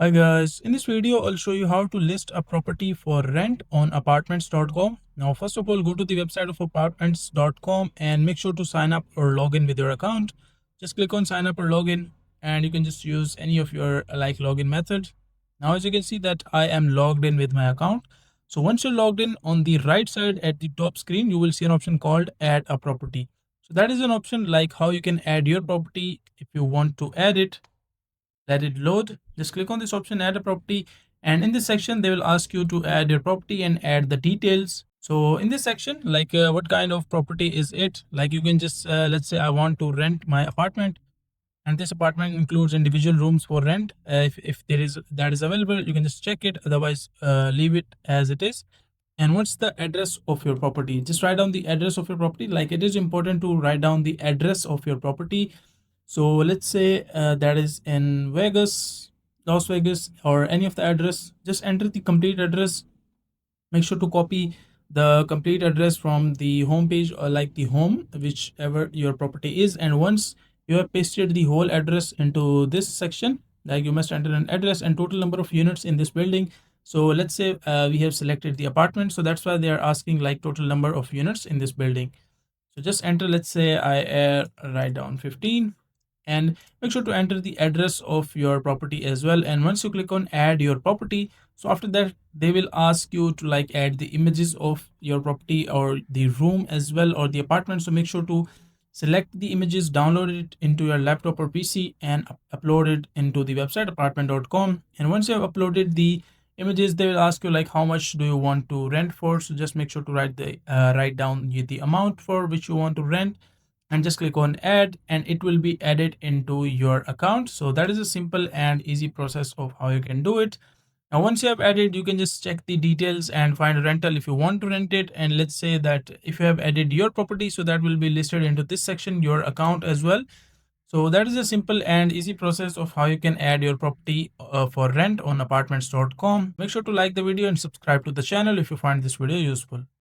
Hi guys, in this video I'll show you how to list a property for rent on apartments.com. Now first of all, go to the website of apartments.com and make sure to sign up or log in with your account. Just click on sign up or login and you can just use any of your login method. Now as you can see that I am logged in with my account. So once you're logged in, on the right side at the top screen you will see an option called add a property. So that is an option like how you can add your property. If you want to add it, let it load. Just click on this option, add a property, and in this section they will ask you to add your property and add the details. So in this section, what kind of property is it, like you can just let's say I want to rent my apartment, and this apartment includes individual rooms for rent. If there is that is available, you can just check it, otherwise leave it as it is. And what's the address of your property? Just write down the address of your property. Like, it is important to write down the address of your property. So let's say that is in Vegas, Las Vegas, or any of the address. Just enter the complete address. Make sure to copy the complete address from the home page, or like the home, whichever your property is. And once you have pasted the whole address into this section, like you must enter an address and total number of units in this building. So let's say we have selected the apartment, so that's why they are asking like total number of units in this building. So just enter, let's say I write down 15, and make sure to enter the address of your property as well. And once you click on add your property, so after that they will ask you to like add the images of your property or the room as well, or the apartment. So make sure to select the images, download it into your laptop or PC, and upload it into the website apartment.com. And once you have uploaded the images, they will ask you like how much do you want to rent for. So just make sure to write down the amount for which you want to rent, and just click on add, and it will be added into your account. So that is a simple and easy process of how you can do it. Now once you have added, you can just check the details and find a rental if you want to rent it. And let's say that if you have added your property, so that will be listed into this section, your account as well. So that is a simple and easy process of how you can add your property for rent on apartments.com. Make sure to like the video and subscribe to the channel if you find this video useful.